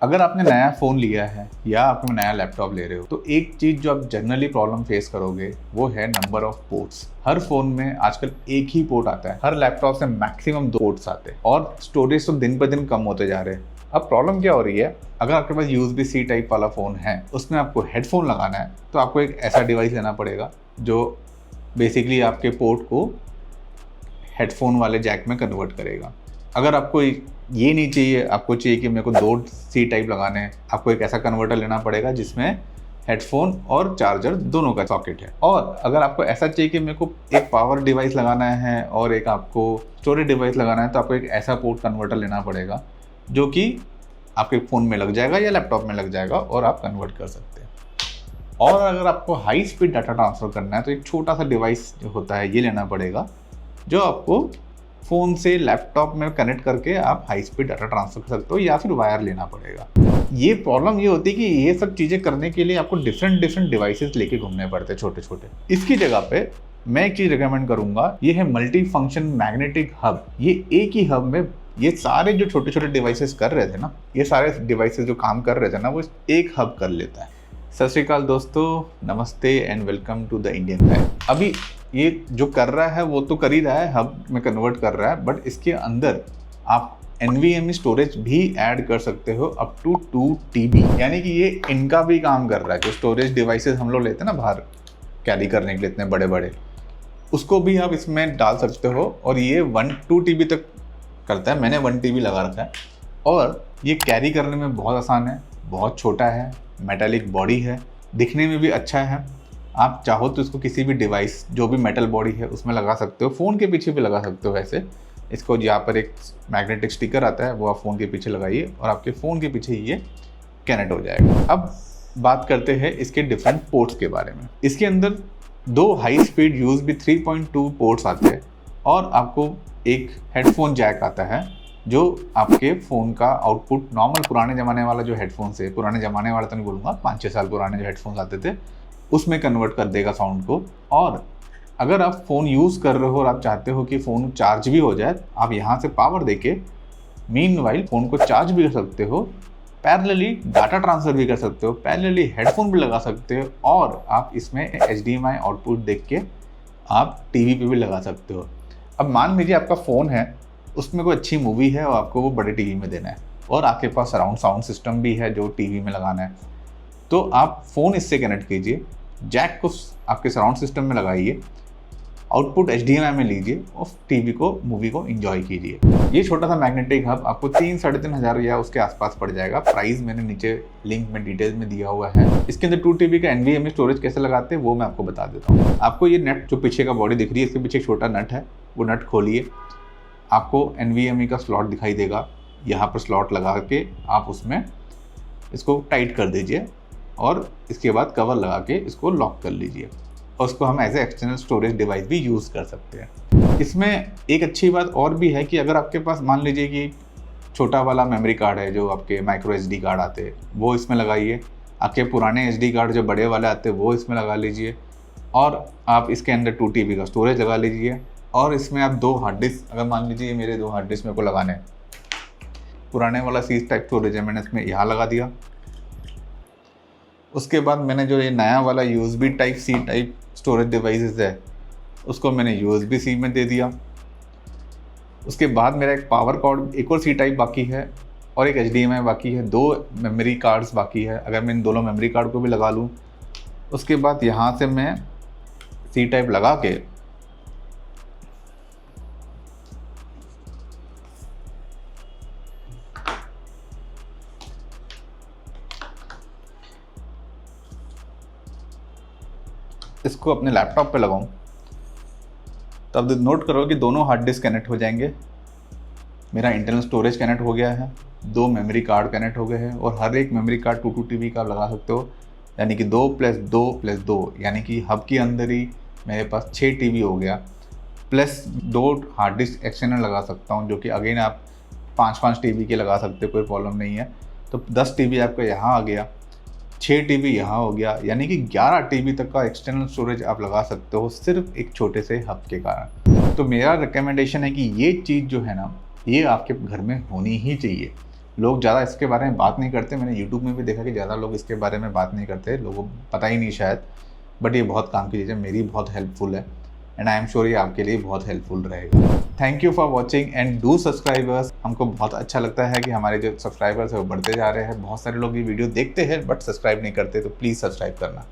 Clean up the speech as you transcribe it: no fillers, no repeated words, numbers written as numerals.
अगर आपने नया फ़ोन लिया है या आप नया लैपटॉप ले रहे हो तो एक चीज़ जो आप जनरली प्रॉब्लम फेस करोगे वो है number of ports. Her phone में आजकल एक ही पोर्ट आता है, हर लैपटॉप से मैक्सिमम 2 पोर्ट्स आते हैं और स्टोरेज तो दिन ब दिन कम होते जा रहे हैं। अब प्रॉब्लम क्या हो रही है, अगर आपके पास USB-C टाइप वाला फ़ोन है, उसमें आपको हेडफोन लगाना है तो आपको एक ऐसा डिवाइस लेना पड़ेगा जो बेसिकली आपके पोर्ट को हेडफोन वाले जैक में कन्वर्ट करेगा। अगर आपको ये नहीं चाहिए, आपको चाहिए कि मेरे को 2 C टाइप लगाने हैं, आपको एक ऐसा कन्वर्टर लेना पड़ेगा जिसमें हेडफोन और चार्जर दोनों का सॉकेट है। और अगर आपको ऐसा चाहिए कि मेरे को एक पावर डिवाइस लगाना है और एक आपको स्टोरेज डिवाइस लगाना है, तो आपको एक ऐसा पोर्ट कन्वर्टर लेना पड़ेगा जो कि आपके फ़ोन में लग जाएगा या लैपटॉप में लग जाएगा और आप कन्वर्ट कर सकते हैं। और अगर आपको हाई स्पीड डाटा ट्रांसफ़र करना है तो एक छोटा सा डिवाइस जो होता है ये लेना पड़ेगा, जो आपको फ़ोन से लैपटॉप में कनेक्ट करके आप हाई स्पीड डाटा ट्रांसफ़र कर सकते हो, या फिर वायर लेना पड़ेगा। ये प्रॉब्लम ये होती है कि ये सब चीज़ें करने के लिए आपको डिफरेंट डिवाइसेस लेके घूमने पड़ते हैं छोटे छोटे। इसकी जगह पे मैं एक चीज़ रिकमेंड करूँगा, ये है मल्टी फंक्शन मैग्नेटिक हब। ये एक ही हब में ये सारे जो छोटे छोटे डिवाइसेस कर रहे थे ना, ये सारे डिवाइसेस जो काम कर रहे थे ना, वो एक हब कर लेता है। सत श्री अकाल दोस्तों, नमस्ते and welcome to the Indian pack. अभी ये जो कर रहा है वो तो कर ही रहा है, हब में कन्वर्ट कर रहा है, बट इसके अंदर आप NVMe स्टोरेज भी ऐड कर सकते हो अप टू 2 TB। यानी कि ये इनका भी काम कर रहा है। जो स्टोरेज डिवाइसेस हम लोग लेते हैं ना बाहर कैरी करने के लिए इतने बड़े बड़े, उसको भी आप इसमें डाल सकते हो और ये 1-2 TB तक करता है। मैंने 1 TB लगा रखा है और ये कैरी करने में बहुत आसान है, बहुत छोटा है, मेटालिक बॉडी है, दिखने में भी अच्छा है। आप चाहो तो इसको किसी भी डिवाइस जो भी मेटल बॉडी है उसमें लगा सकते हो, फ़ोन के पीछे भी लगा सकते हो। वैसे इसको यहाँ पर एक मैग्नेटिक स्टिकर आता है, वो आप फ़ोन के पीछे लगाइए और आपके फ़ोन के पीछे ये कनेक्ट हो जाएगा। अब बात करते हैं इसके डिफरेंट पोर्ट्स के बारे में। इसके अंदर 2 हाई स्पीड USB 3.2 पोर्ट्स आते हैं और आपको एक हेडफोन जैक आता है जो आपके फ़ोन का आउटपुट नॉर्मल पुराने ज़माने वाला जो हेडफोन्स है, पुराने ज़माने वाला तो नहीं बोलूँगा, 5-6 साल पुराने जो हेडफोन्स आते थे उसमें कन्वर्ट कर देगा साउंड को। और अगर आप फ़ोन यूज़ कर रहे हो और आप चाहते हो कि फ़ोन चार्ज भी हो जाए, आप यहाँ से पावर देके मीनवाइल फ़ोन को चार्ज भी कर सकते हो, पैरेलली डाटा ट्रांसफ़र भी कर सकते हो, पैरेलली हेडफोन भी लगा सकते हो और आप इसमें HDMI आउटपुट देख के आप TV पे भी लगा सकते हो। अब मान लीजिए आपका फ़ोन है, उसमें कोई अच्छी मूवी है और आपको वो बड़े TV में देना है और आपके पास सराउंड साउंड सिस्टम भी है जो TV में लगाना है, तो आप फ़ोन इससे कनेक्ट कीजिए, जैक को आपके सराउंड सिस्टम में लगाइए, आउटपुट HDMI में लीजिए और टीवी को, मूवी को एंजॉय कीजिए। ये छोटा सा मैग्नेटिक हब आपको 3-3.5 हज़ार या उसके आसपास पड़ जाएगा। प्राइस मैंने नीचे लिंक में डिटेल्स में दिया हुआ है। इसके अंदर 2 TB का NVMe स्टोरेज कैसे लगाते हैं वो मैं आपको बता देता हूँ। आपको ये नट जो पीछे का बॉडी दिख रही है, इसके पीछे एक छोटा नट है, वो नट खोलिए, आपको NVMe का स्लॉट दिखाई देगा। यहाँ पर स्लॉट लगा के आप उसमें इसको टाइट कर दीजिए और इसके बाद कवर लगा के इसको लॉक कर लीजिए और उसको हम as a external storage device भी यूज़ कर सकते हैं। इसमें एक अच्छी बात और भी है कि अगर आपके पास मान लीजिए कि छोटा वाला मेमोरी कार्ड है, जो आपके माइक्रो SD कार्ड आते हैं वो इसमें लगाइए, आपके पुराने SD कार्ड जो बड़े वाले आते हैं वो इसमें लगा लीजिए और आप इसके अंदर 2 TB का स्टोरेज लगा लीजिए और इसमें आप 2 हार्ड डिस्क, अगर मान लीजिए मेरे 2 हार्ड डिस्क मेरे को लगाने हैं, पुराने वाला C टाइप स्टोरेज है, मैंने इसमें यहाँ लगा दिया। उसके बाद मैंने जो ये नया वाला USB type C type storage devices है उसको मैंने USB-C में दे दिया। उसके बाद मेरा एक पावर कॉर्ड, एक और C टाइप बाकी है और एक HDMI बाकी है, 2 मेमोरी कार्ड्स बाकी है। अगर मैं इन दोनों मेमोरी कार्ड को भी लगा लूँ, उसके बाद यहाँ से मैं C टाइप लगा के इसको अपने लैपटॉप पे लगाऊं, तब नोट करो कि दोनों हार्ड डिस्क कनेक्ट हो जाएंगे। मेरा इंटरनल स्टोरेज कनेक्ट हो गया है, 2 मेमोरी कार्ड कनेक्ट हो गए हैं और हर एक मेमोरी कार्ड 2-2 TB का लगा सकते हो, यानी कि 2 + 2 + 2, यानी कि हब के अंदर ही मेरे पास 6 TB हो गया, प्लस 2 हार्ड डिस्क एक्सटर्नल लगा सकता हूँ, जो कि अगेन आप 5-5 TB के लगा सकते हो, कोई प्रॉब्लम नहीं है। तो 10 TB आपका यहाँ आ गया, 6 TB यहाँ हो गया, यानी कि 11 TB तक का एक्सटर्नल स्टोरेज आप लगा सकते हो सिर्फ एक छोटे से हब के कारण। तो मेरा रिकमेंडेशन है कि ये चीज़ जो है ना, ये आपके घर में होनी ही चाहिए। लोग ज़्यादा इसके बारे में बात नहीं करते। मैंने यूट्यूब में भी देखा कि ज़्यादा लोग इसके बारे में बात नहीं करते, लोगों को पता ही नहीं शायद। बट ये बहुत काम की चीज़ है, मेरी बहुत हेल्पफुल है एंड आई एम श्योर ये आपके लिए बहुत हेल्पफुल रहेगा। Thank you for watching and do subscribers. हमको बहुत अच्छा लगता है कि हमारे जो सब्सक्राइबर्स है वो बढ़ते जा रहे हैं। बहुत सारे लोग ये वीडियो देखते हैं बट सब्सक्राइब नहीं करते, तो प्लीज़ सब्सक्राइब करना।